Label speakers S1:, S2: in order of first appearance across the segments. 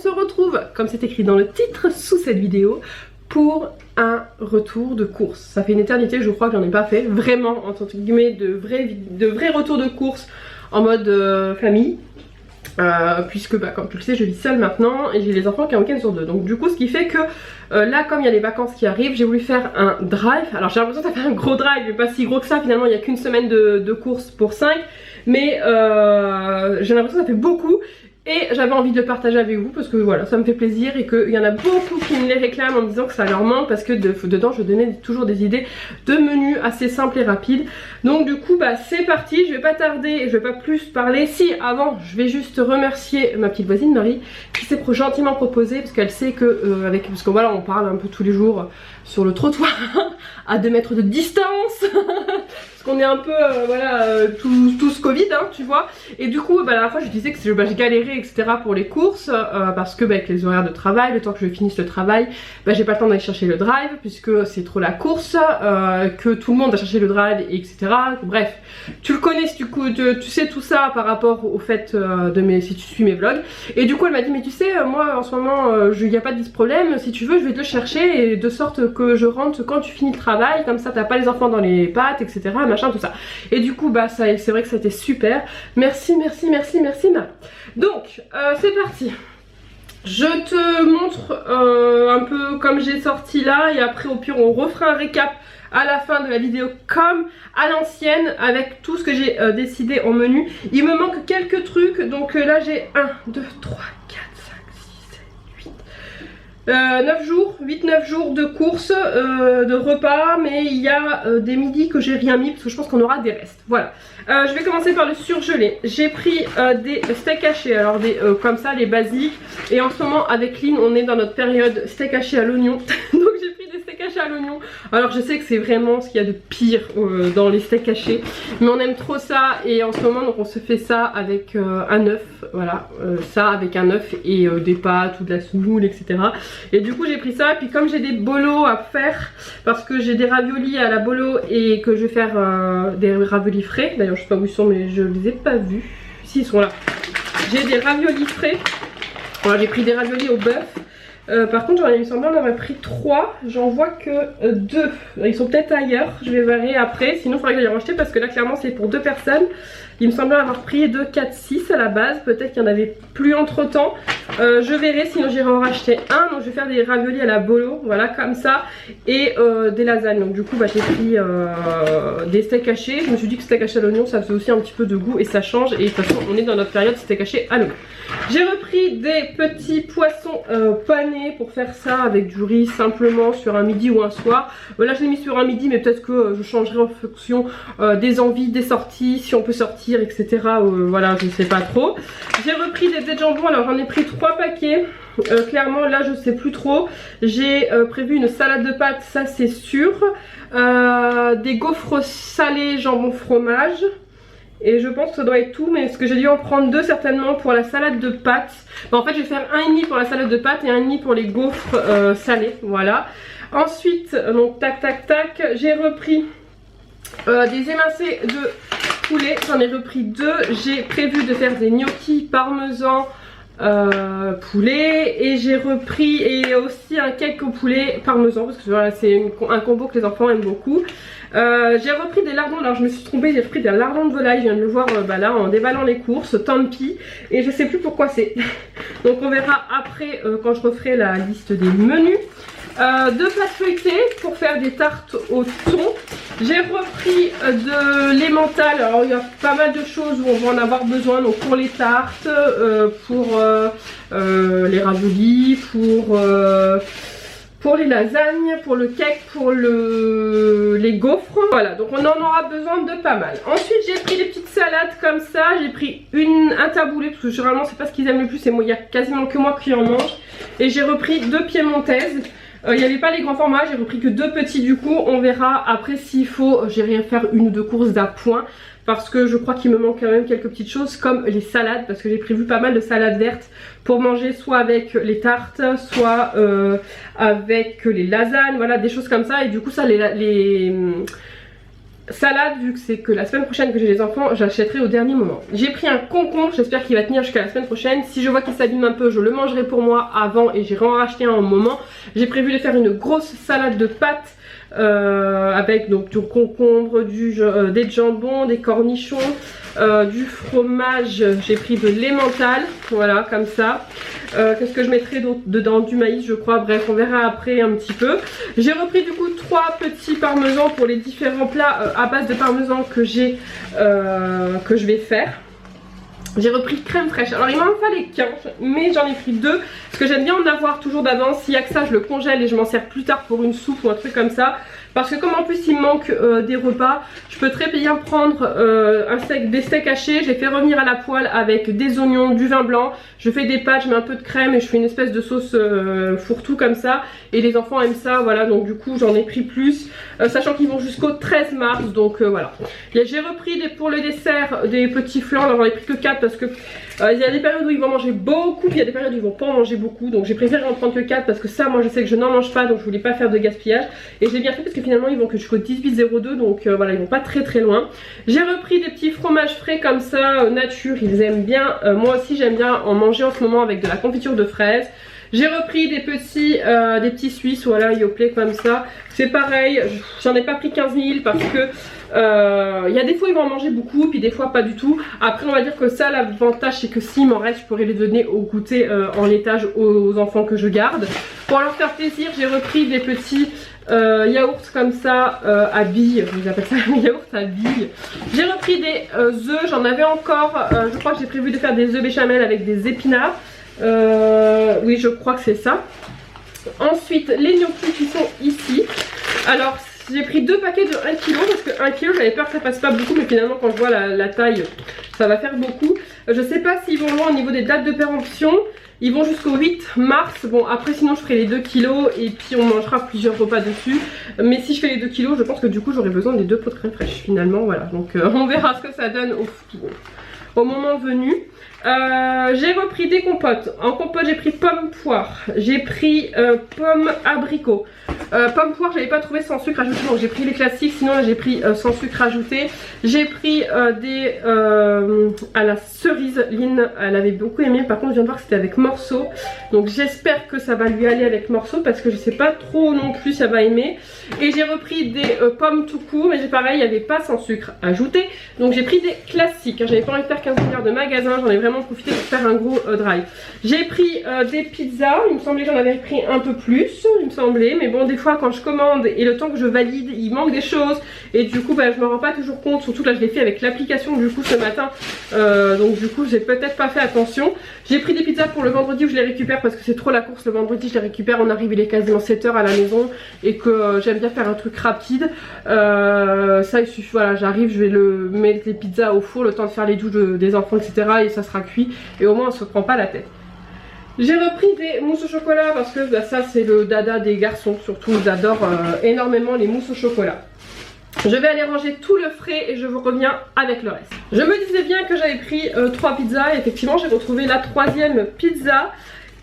S1: se retrouve, comme c'est écrit dans le titre sous cette vidéo, pour un retour de course. Ça fait une éternité, je crois que j'en ai pas fait, vraiment, entre guillemets, de vrais retours de course en mode famille. Puisque bah, comme tu le sais, je vis seule maintenant et j'ai les enfants qu'un week-end sur deux. Donc du coup, ce qui fait que là, comme il y a les vacances qui arrivent, j'ai voulu faire un drive. Alors j'ai l'impression que ça fait un gros drive, mais pas si gros que ça. Finalement, il n'y a qu'une semaine de course pour 5. Mais j'ai l'impression que ça fait beaucoup. Et j'avais envie de le partager avec vous parce que voilà, ça me fait plaisir et qu'il y en a beaucoup qui me les réclament en me disant que ça leur manque parce que dedans je donnais toujours des idées de menus assez simples et rapides. Donc du coup bah c'est parti, je vais pas tarder, je vais pas plus parler. Si avant je vais juste remercier ma petite voisine Marie qui s'est gentiment proposée parce qu'elle sait que parce que voilà on parle un peu tous les jours sur le trottoir à 2 mètres de distance parce qu'on est un peu tous Covid hein, tu vois. Et du coup bah, la dernière fois je disais que je galérais etc pour les courses parce que bah, avec les horaires de travail, le temps que je finisse le travail, bah, j'ai pas le temps d'aller chercher le drive puisque c'est trop la course, que tout le monde a cherché le drive etc. Bref, tu le connais du coup, tu sais tout ça par rapport au fait si tu suis mes vlogs. Et du coup elle m'a dit mais tu sais moi en ce moment il n'y a pas de problème, si tu veux je vais te le chercher et de sorte que je rentre quand tu finis le travail, comme ça t'as pas les enfants dans les pattes etc machin tout ça. Et du coup bah c'est vrai que ça a été super. Merci Marie. Donc c'est parti. Je te montre un peu comme j'ai sorti là et après au pire on refera un récap à la fin de la vidéo comme à l'ancienne avec tout ce que j'ai décidé en menu. Il me manque quelques trucs donc là j'ai 1, 2, 3, 4, 5, 6, 7, 8 8-9 jours de courses, de repas, mais il y a des midis que j'ai rien mis parce que je pense qu'on aura des restes. Voilà. Je vais commencer par le surgelé. J'ai pris des steaks hachés, alors comme ça les basiques. Et en ce moment avec Lynn on est dans notre période steak haché à l'oignon. Donc j'ai pris des steaks hachés à l'oignon. Alors je sais que c'est vraiment ce qu'il y a de pire dans les steaks hachés, mais on aime trop ça et en ce moment donc on se fait ça avec un œuf. Voilà, ça avec un œuf et des pâtes ou de la semoule etc. Et du coup j'ai pris ça, puis comme j'ai des bolos à faire parce que j'ai des raviolis à la bolo et que je vais faire des raviolis frais. D'ailleurs je sais pas où ils sont mais je les ai pas vus. Si ils sont là. J'ai des raviolis frais. Voilà, j'ai pris des raviolis au bœuf. Par contre il me semble qu'on en avait pris 3. J'en vois que 2. Ils sont peut-être ailleurs. Je vais varier après. Sinon il faudrait que j'aille en racheter parce que là clairement c'est pour 2 personnes. Il me semblait avoir pris 2, 4, 6 à la base. Peut-être qu'il y en avait plus entre temps. Je verrai, sinon j'irai en racheter un. Donc je vais faire des raviolis à la bolo. Voilà, comme ça. Et des lasagnes. Donc du coup bah, j'ai pris des steaks hachés. Je me suis dit que steak haché à l'oignon ça faisait aussi un petit peu de goût et ça change. Et de toute façon on est dans notre période steak haché à l'oignon. J'ai repris des petits poissons panés pour faire ça avec du riz simplement sur un midi ou un soir. Là je l'ai mis sur un midi mais peut-être que je changerai en fonction des envies, des sorties, si on peut sortir etc. Voilà je sais pas trop. J'ai repris des dés de jambon, alors j'en ai pris 3 paquets. Clairement là je sais plus trop. J'ai prévu une salade de pâtes, ça c'est sûr. Des gaufres salés jambon fromage. Et je pense que ça doit être tout, mais est-ce que j'ai dû en prendre 2 certainement pour la salade de pâtes. Bon, en fait je vais faire 1,5 pour la salade de pâtes et 1,5 pour les gaufres salées, voilà. Ensuite, donc tac tac tac, j'ai repris des émincés de poulet, j'en ai repris 2. J'ai prévu de faire des gnocchis parmesan poulet et j'ai repris et aussi un cake au poulet parmesan parce que voilà, c'est un combo que les enfants aiment beaucoup. J'ai repris des lardons, alors je me suis trompée, j'ai repris des lardons de volaille, je viens de le voir là en déballant les courses, tant pis, et je sais plus pourquoi c'est. Donc on verra après quand je referai la liste des menus. 2 pâtes feuilletées pour faire des tartes au thon. J'ai repris de l'emmental, alors il y a pas mal de choses où on va en avoir besoin, donc pour les tartes, pour les raviolis, pour les lasagnes, pour le cake, pour les gaufres. Voilà, donc on en aura besoin de pas mal. Ensuite j'ai pris des petites salades comme ça. J'ai pris un taboulé parce que généralement c'est pas ce qu'ils aiment le plus. Et moi il y a quasiment que moi qui en mange. Et j'ai repris 2 piémontaises. Il n'y avait pas les grands formats, j'ai repris que 2 petits du coup. On verra après s'il faut, j'irai faire 1 ou 2 courses d'appoint. Parce que je crois qu'il me manque quand même quelques petites choses comme les salades. Parce que j'ai prévu pas mal de salades vertes pour manger soit avec les tartes, soit avec les lasagnes. Voilà, des choses comme ça. Et du coup ça salade, vu que c'est que la semaine prochaine que j'ai les enfants, j'achèterai au dernier moment. J'ai pris un concombre, j'espère qu'il va tenir jusqu'à la semaine prochaine. Si je vois qu'il s'abîme un peu, je le mangerai pour moi avant et j'irai en racheter un au moment. J'ai prévu de faire une grosse salade de pâtes avec donc du concombre, des jambons, des cornichons, du fromage. J'ai pris de l'emmental, voilà, comme ça. Qu'est-ce que je mettrai dedans? Du maïs, je crois. Bref, on verra après un petit peu. J'ai repris du coup 3 petits parmesans pour les différents plats à base de parmesan que je vais faire. J'ai repris crème fraîche. Alors il m'en fallait 15, mais j'en ai pris 2 parce que j'aime bien en avoir toujours d'avance. S'il y a que ça, je le congèle et je m'en sers plus tard pour une soupe ou un truc comme ça. Parce que comme en plus il me manque des repas, je peux très bien prendre des steaks hachés. J'ai fait revenir à la poêle avec des oignons, du vin blanc. Je fais des pâtes, je mets un peu de crème et je fais une espèce de sauce fourre-tout comme ça. Et les enfants aiment ça, voilà, donc du coup j'en ai pris plus. Sachant qu'ils vont jusqu'au 13 mars, donc voilà. J'ai repris pour le dessert des petits flancs, alors j'en ai pris que 4 parce que il y a des périodes où ils vont manger beaucoup, puis il y a des périodes où ils vont pas en manger beaucoup. Donc j'ai préféré en prendre que 4 parce que ça, moi je sais que je n'en mange pas, donc je voulais pas faire de gaspillage. Et j'ai bien fait parce que finalement ils vont que jusqu'au 18,02, donc voilà, ils vont pas très loin. J'ai repris des petits fromages frais comme ça, nature, ils aiment bien. Moi aussi j'aime bien en manger en ce moment avec de la confiture de fraises. J'ai repris des petits suisses, voilà, Yoplait comme ça. C'est pareil, j'en ai pas pris 15 000 parce que il y a des fois ils vont en manger beaucoup, puis des fois pas du tout. Après on va dire que ça, l'avantage c'est que s'il m'en reste, je pourrais les donner au goûter en laitage aux enfants que je garde. Pour leur faire plaisir, j'ai repris des petits yaourts comme ça à billes, j'appelle ça yaourts à billes. J'ai repris des œufs, j'en avais encore, je crois que j'ai prévu de faire des œufs béchamel avec des épinards. Oui, je crois que c'est ça. Ensuite, les gnocchis qui sont ici. Alors, j'ai pris 2 paquets de 1 kg parce que 1 kg, j'avais peur que ça passe pas beaucoup, mais finalement, quand je vois la taille, ça va faire beaucoup. Je sais pas s'ils vont loin au niveau des dates de péremption. Ils vont jusqu'au 8 mars. Bon, après, sinon, je ferai les 2 kilos et puis on mangera plusieurs repas dessus. Mais si je fais les 2 kilos, je pense que du coup, j'aurai besoin des 2 pots de crème fraîche finalement. Voilà, donc on verra ce que ça donne au moment venu. J'ai repris des compotes. En compote j'ai pris pomme poire, j'ai pris pomme abricot, pomme poire j'avais pas trouvé sans sucre ajouté, donc j'ai pris les classiques. Sinon là j'ai pris sans sucre ajouté. J'ai pris à la cerise. Lynn elle avait beaucoup aimé, par contre je viens de voir que c'était avec morceau, donc j'espère que ça va lui aller avec morceau parce que je sais pas trop non plus si elle va aimer. Et j'ai repris des pommes tout court, mais pareil il n'y avait pas sans sucre ajouté, donc j'ai pris des classiques. J'avais pas envie de faire 15 milliards de magasins, j'en ai vraiment profité pour faire un gros drive. J'ai pris des pizzas, il me semblait que j'en avais pris un peu plus, il me semblait, mais bon des fois quand je commande et le temps que je valide il manque des choses et du coup bah, je me rends pas toujours compte, surtout là je l'ai fait avec l'application du coup ce matin, donc du coup j'ai peut-être pas fait attention. J'ai pris des pizzas pour le vendredi où je les récupère parce que c'est trop la course le vendredi, je les récupère, on arrive il est quasiment 7 h à la maison et que j'aime bien faire un truc rapide. Ça il suffit, voilà, j'arrive, je vais mettre les pizzas au four, le temps de faire les douches des enfants etc. et ça sera cuit et au moins on se prend pas la tête. J'ai repris des mousses au chocolat parce que bah, ça c'est le dada des garçons, surtout ils adorent énormément les mousses au chocolat. Je vais aller ranger tout le frais et je vous reviens avec le reste. Je me disais bien que j'avais pris 3 pizzas et effectivement j'ai retrouvé la 3e pizza.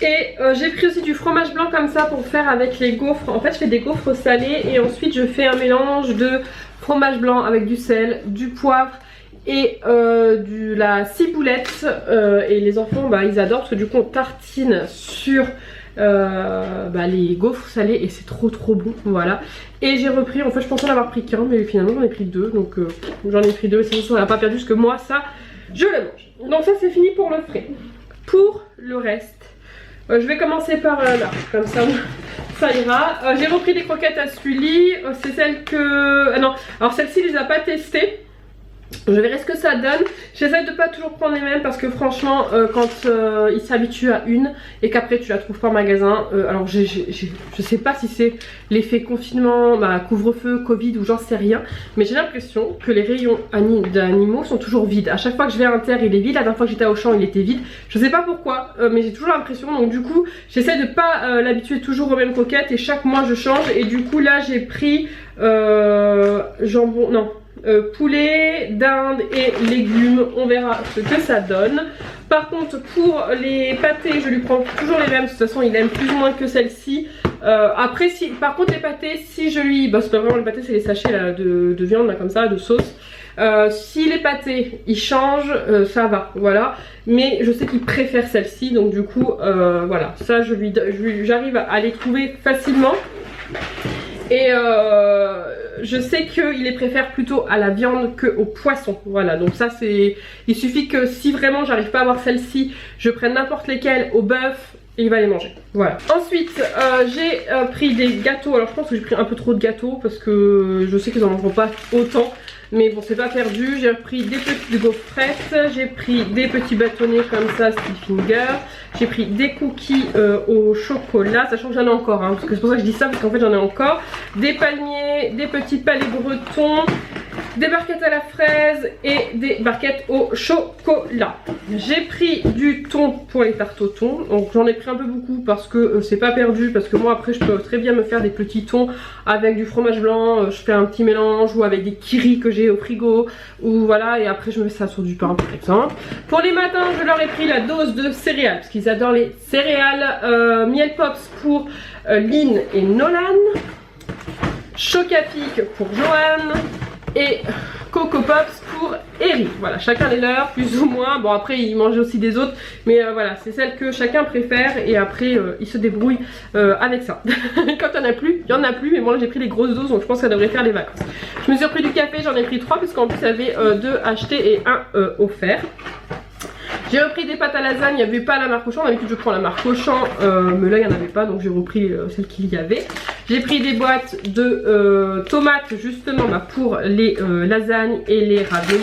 S1: Et j'ai pris aussi du fromage blanc comme ça pour faire avec les gaufres. En fait je fais des gaufres salées et ensuite je fais un mélange de fromage blanc avec du sel, du poivre et de la ciboulette. Et les enfants bah, ils adorent parce que du coup on tartine sur les gaufres salées et c'est trop bon, voilà. Et j'ai repris, en fait je pensais en avoir pris qu'un mais finalement j'en ai pris 2, donc j'en ai pris 2 et sinon on n'a pas perdu parce que moi ça je le mange. Donc ça c'est fini pour le frais. Pour le reste je vais commencer par là, comme ça ira. J'ai repris des croquettes à Sully, c'est celle que... non, alors celle-ci je les ai pas testées. Je verrai ce que ça donne. J'essaie de pas toujours prendre les mêmes parce que franchement quand ils s'habituent à une et qu'après tu la trouves pas en magasin, alors je sais pas si c'est l'effet confinement, couvre-feu, Covid ou j'en sais rien, mais j'ai l'impression que les rayons d'animaux sont toujours vides. À chaque fois que je vais à Inter il est vide, la dernière fois que j'étais à Auchan il était vide, je sais pas pourquoi mais j'ai toujours l'impression, donc du coup j'essaie de pas l'habituer toujours aux mêmes croquettes et chaque mois je change. Et du coup là j'ai pris jambon, non, poulet, dinde et légumes, on verra ce que ça donne. Par contre pour les pâtés je lui prends toujours les mêmes, de toute façon il aime plus ou moins que celle-ci. Après si par contre les pâtés, si je lui, bah c'est pas vraiment le pâté, c'est les sachets là, de viande là, comme ça, de sauce. Si les pâtés ils changent, ça va, voilà. Mais je sais qu'il préfère celle-ci, donc du coup voilà, ça j'arrive à les trouver facilement. Et je sais qu'il les préfère plutôt à la viande qu'au poisson. Voilà, donc ça c'est... Il suffit que si vraiment j'arrive pas à avoir celle-ci, je prenne n'importe lesquelles au bœuf et il va les manger. Voilà. Ensuite, j'ai pris des gâteaux. Alors je pense que j'ai pris un peu trop de gâteaux parce que je sais qu'ils en mangeront pas autant. Mais bon, c'est pas perdu. J'ai pris des petites gaufrettes, j'ai pris des petits bâtonnets comme ça, style finger. J'ai pris des cookies au chocolat, sachant que j'en ai encore, hein, parce que c'est pour ça que je dis ça, parce qu'en fait j'en ai encore. Des palmiers, des petits palais bretons, des barquettes à la fraise et des barquettes au chocolat. J'ai pris du thon pour les tartes au thon, donc j'en ai pris un peu beaucoup parce que c'est pas perdu, parce que moi après je peux très bien me faire des petits thons avec du fromage blanc, je fais un petit mélange, ou avec des kiris que j'ai au frigo, ou voilà, et après je mets ça sur du pain par exemple. Pour les matins je leur ai pris la dose de céréales, parce qu'ils adorent les céréales. Miel Pops pour Lynn et Nolan, Chocapic pour Johan et Coco Pops pour Eric. Voilà, chacun les leurs plus ou moins. Bon après ils mangent aussi des autres, mais voilà, c'est celle que chacun préfère, et après ils se débrouillent avec ça. Quand il n'y en a plus, il y en a plus, mais moi j'ai pris les grosses doses, donc je pense que ça devrait faire les vacances. Je me suis repris du café, j'en ai pris 3 parce qu'en plus il y avait 2 achetés et 1 offert. J'ai repris des pâtes à lasagne, il n'y avait pas la marque Auchan, d'habitude je prends la marque Auchan, mais là il n'y en avait pas, donc j'ai repris celle qu'il y avait. J'ai pris des boîtes de tomates justement pour les lasagnes et les raviolis.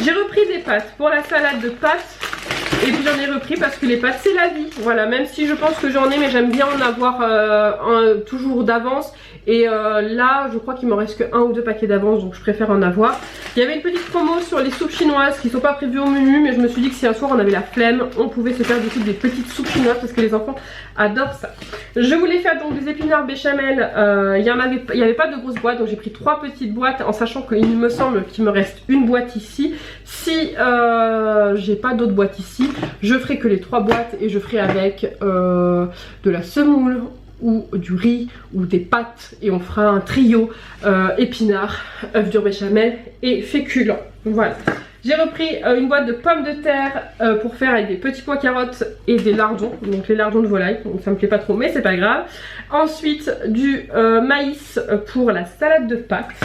S1: J'ai repris des pâtes pour la salade de pâtes, et puis j'en ai repris parce que les pâtes c'est la vie. Voilà, même si je pense que j'en ai, mais j'aime bien en avoir toujours d'avance. Et là je crois qu'il me reste que 1 ou 2 paquets d'avance, donc je préfère en avoir. Il y avait une petite promo sur les soupes chinoises qui ne sont pas prévues au menu, mais je me suis dit que si un soir on avait la flemme, on pouvait se faire des petites soupes chinoises parce que les enfants adorent ça. Je voulais faire donc des épinards béchamel, il n'y avait pas de grosses boîtes, donc j'ai pris 3 petites boîtes en sachant qu'il me semble qu'il me reste une boîte ici. Si j'ai pas d'autres boîtes ici, je ferai que les 3 boîtes et je ferai avec de la semoule ou du riz ou des pâtes, et on fera un trio épinards, œufs durs béchamel et féculents. Voilà. J'ai repris une boîte de pommes de terre pour faire avec des petits pois carottes et des lardons, donc les lardons de volaille, donc ça me plaît pas trop mais c'est pas grave. Ensuite du maïs pour la salade de pâtes,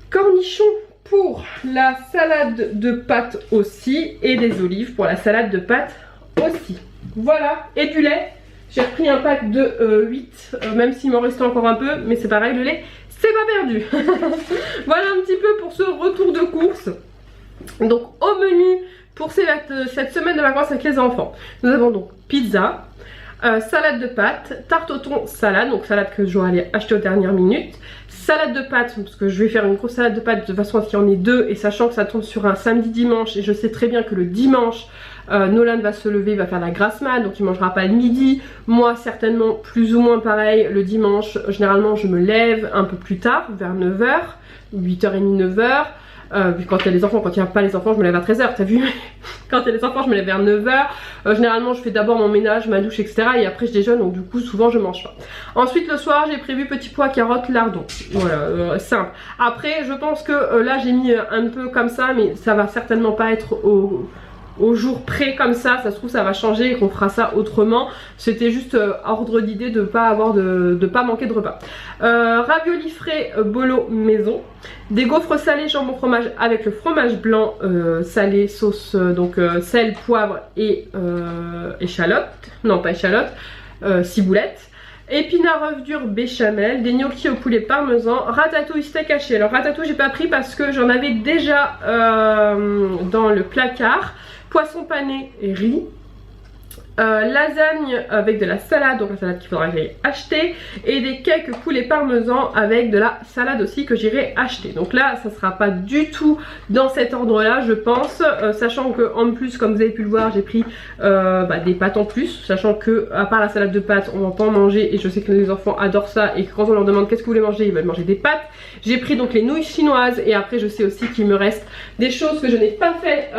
S1: cornichons pour la salade de pâtes aussi, et des olives pour la salade de pâtes aussi. Voilà, et du lait. J'ai repris un pack de 8, même s'il m'en restait encore un peu, mais c'est pareil, le lait, c'est pas perdu. Voilà un petit peu pour ce retour de course. Donc au menu pour cette semaine de vacances avec les enfants, nous avons donc pizza, salade de pâtes, tarte au thon salade, donc salade que je dois aller acheter aux dernières minutes, salade de pâtes, parce que je vais faire une grosse salade de pâtes de façon à ce qu'il y en ait 2, et sachant que ça tombe sur un samedi dimanche, et je sais très bien que le dimanche Nolan va se lever, il va faire la grasse mat, donc il mangera pas le midi. Moi certainement plus ou moins pareil le dimanche. Généralement je me lève un peu plus tard, vers 9h, 8h30, 9h. Quand il y a les enfants, quand il n'y a pas les enfants je me lève à 13h, t'as vu? Quand il y a les enfants je me lève vers 9h. Généralement je fais d'abord mon ménage, ma douche etc, et après je déjeune, donc du coup souvent je mange pas. Ensuite le soir j'ai prévu petits pois, carottes, lardons. Voilà, simple. Après je pense que là j'ai mis un peu comme ça, mais ça va certainement pas être au jour près comme ça se trouve ça va changer et qu'on fera ça autrement. C'était juste ordre d'idée de pas avoir de pas manquer de repas. Raviolis frais bolo maison, des gaufres salés jambon fromage avec le fromage blanc salé sauce sel, poivre et échalote, non pas échalote, ciboulette. Épinards œufs durs béchamel, des gnocchis au poulet parmesan, ratatouille steak haché. Alors ratatouille j'ai pas pris parce que j'en avais déjà dans le placard. Poisson pané et riz, lasagne avec de la salade, donc la salade qu'il faudra que j'aille acheter, et des cakes poulet parmesan avec de la salade aussi que j'irai acheter. Donc là ça sera pas du tout dans cet ordre là je pense, sachant que en plus comme vous avez pu le voir j'ai pris des pâtes en plus, sachant que à part la salade de pâtes on va pas en manger, et je sais que les enfants adorent ça, et que quand on leur demande qu'est-ce que vous voulez manger, ils veulent manger des pâtes. J'ai pris donc les nouilles chinoises, et après je sais aussi qu'il me reste des choses que je n'ai pas fait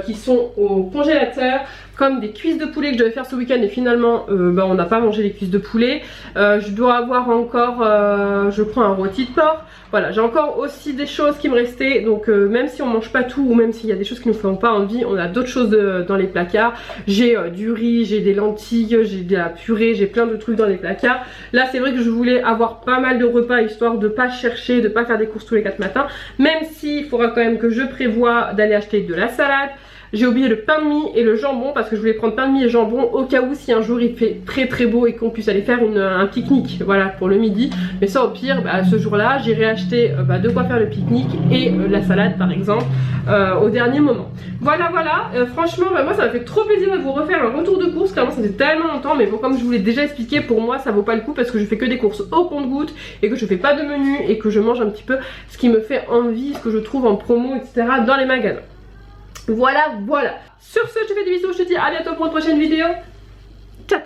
S1: qui sont au congélateur, comme des cuisses de poulet que je devais faire ce week-end et finalement on n'a pas mangé les cuisses de poulet. Je dois avoir encore je prends un rôti de porc. Voilà, j'ai encore aussi des choses qui me restaient, donc même si on mange pas tout ou même s'il y a des choses qui nous font pas envie, on a d'autres choses dans les placards. J'ai du riz, j'ai des lentilles, j'ai de la purée, j'ai plein de trucs dans les placards. Là c'est vrai que je voulais avoir pas mal de repas histoire de pas chercher, de pas faire des courses tous les 4 matins, même s'il faudra quand même que je prévoie d'aller acheter de la salade. J'ai oublié le pain de mie et le jambon parce que je voulais prendre pain de mie et jambon au cas où si un jour il fait très beau et qu'on puisse aller faire un pique-nique, voilà, pour le midi. Mais ça au pire, ce jour-là j'irai acheter de quoi faire le pique-nique et la salade par exemple au dernier moment. Voilà, franchement moi ça m'a fait trop plaisir de vous refaire un retour de course, clairement ça fait tellement longtemps, mais bon, comme je vous l'ai déjà expliqué, pour moi ça vaut pas le coup parce que je fais que des courses au compte-gouttes et que je fais pas de menu et que je mange un petit peu ce qui me fait envie, ce que je trouve en promo, etc. dans les magasins. Voilà. Sur ce, je te fais des bisous, je te dis à bientôt pour une prochaine vidéo. Ciao.